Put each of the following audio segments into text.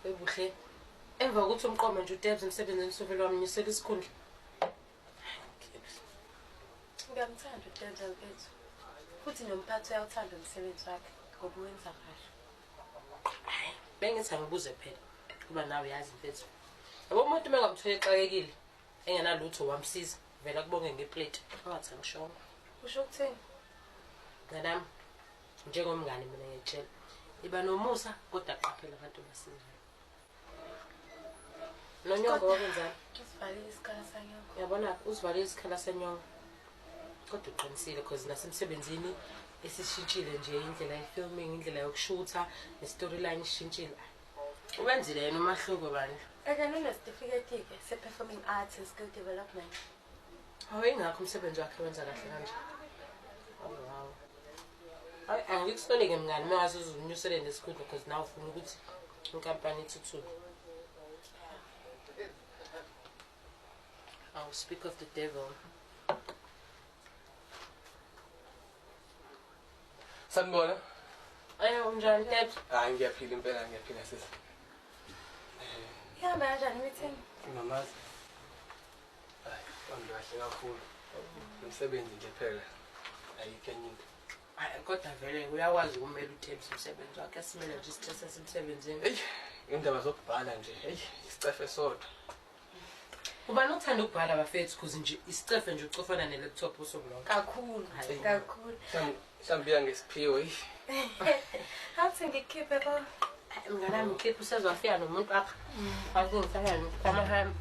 Ebuhle. Emva kokuthi umqomo nje uDebs emsebenzini sovela wamnyusela isikhundla. Ngiyamthanda uDebs mfethu. Futhi nomphathi uyawuthanda umsebenzi wakhe ngoba wenza kahle. Bengithi angibuze phela kuba nawe yazi mfethu. Yabo umuntu mengamthole exakekile engenalutho wamsiza vela kubonge ngeplate angathi angishongo. Usho ukuthini? Nganami njengomngane mina ngiyatshela iba nomusa kodwa qaphela abantu basiza. Nonyongo wakwenzani? Usivalile isikhala sanyongo. Uyabona usivalile isikhala senyongo. Kodwa uqinisile because nasemsebenzini esishintshile nje indlela ye-filming, indlela yokushutha, ne-storyline ishintshile. Ubenzile yena umahluko bandla. Ake nonesitifiketi ke se-performing arts and skill development. Ingakho umsebenzi wakhe wenza kahle kanje. Wow. Angikusonike mngani mase uzunyusele nesikhundla because now ufuna ukuthi inkampani ithuthuke. I'll speak of the devil. Sanibona. Unjani Debs? Hayi ngiyaphila impela ngiyaphila sisi. Ihamba kanjani meeting? Mamazi. Hayi, kahle kakhulu. Umsebenzi nje phela. Ayikho enye into. Hayi kodwa vele uyakwazi ukumela uDebs umsebenzi wakhe asimele nje isithatha semsebenzini. Hey, indaba zokubhala nje. Hey, isicefe sodwa. Ubani uthanda ukubhala bafethu kuze nje isicefe nje ucofana ne-laptop usokulonke. Kakhulu, kakhulu. Mhlawumbe ngesiphiwo hey. Hathi ngikhiphe ko. Mnganami ukhiphe usezwafika nomuntu apha. Athi ngisala ngikhama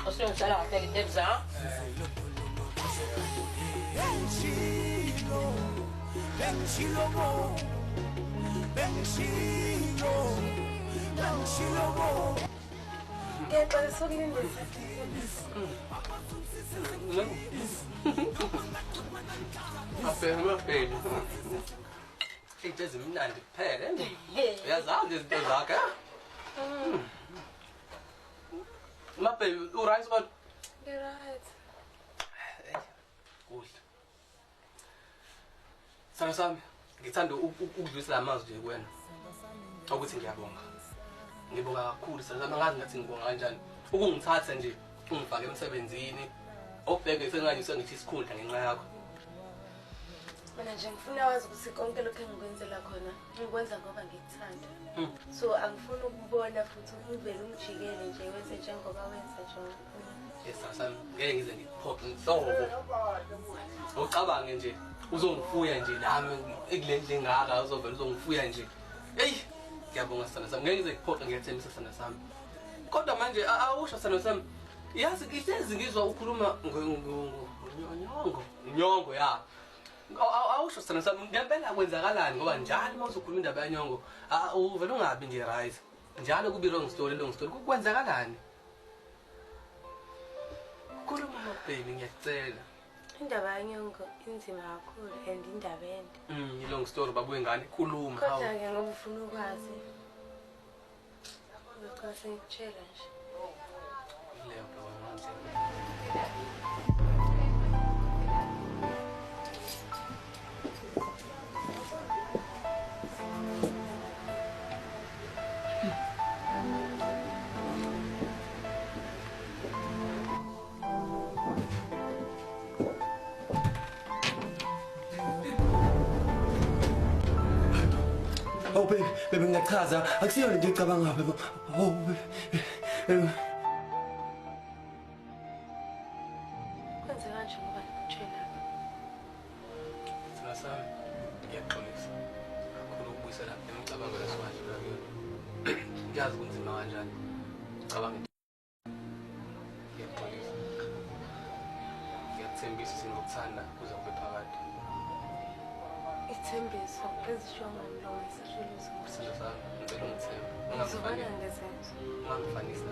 Osengitshala kahle Debs ha. Ngeke sokulindisa. Afela. Into ezimnandi kuphela nje. Uyazazi izinto zakhe. Mabheki uright kodwa. Right. Kuhle. Sana sami, ngithanda ukudlulisa amazwi nje kuwena. Ukuthi ngiyabonga. Ngibonga kakhulu sana sami ngazi ngathi ngibonga kanjani. Ukungithatha nje ungifake emsebenzini. Obheke senganyuse ngithi isikhundla ngenxa yakho. Mina nje ngifuna wazi ukuthi konke lokho engikwenzela khona ngikwenza ngoba ngikuthanda. So angifuni ukubona futhi uvele umjikele nje wenze njengoba wenza nje. Yes, sami ngeke ngize ngikuphophe inhlobo. Ucabange nje uzongifuya nje nami ekulendle ngaka uzovela uzongifuya nje. Hey, ngiyabonga sana sami ngeke ngize ngikuphophe ngiyathembisa sana sami. Kodwa manje awusho sana sami. Yazi ngihlezi ngizwa ukhuluma nyongo ya. Awusho sana sami ngempela kwenzakalani ngoba njalo uma uzokhuluma indaba yanyongo uvela ungabi nje right. Njalo kubi long story kwenzakalani? Khuluma mabheki ngiyacela. Indaba yanyongo inzima kakhulu and indaba ende. Long story babuye ngani khuluma hawu. Kodwa ke ngoba ufuna ukwazi. Ngicela sengitshela nje. Leyo nto manje. Oh baby ngiyachaza akusiyo into ecabanga baby. Oh baby. Kwenze kanje ngoba ngitshela. Sina sami ngiyaxolisa. Kakhulu ukubuyisela imicabango lesimanje kuyo. Ngiyazi kunzima kanjani. Cabanga ngiyaxolisa. Ngiyathembisa sinokuthanda kuze kube phakade. Ithembiso ezishongo lo isashuluzo. Sina sami ngicela ungithembe. Ngizobana ngezenzo. Ungangifanisi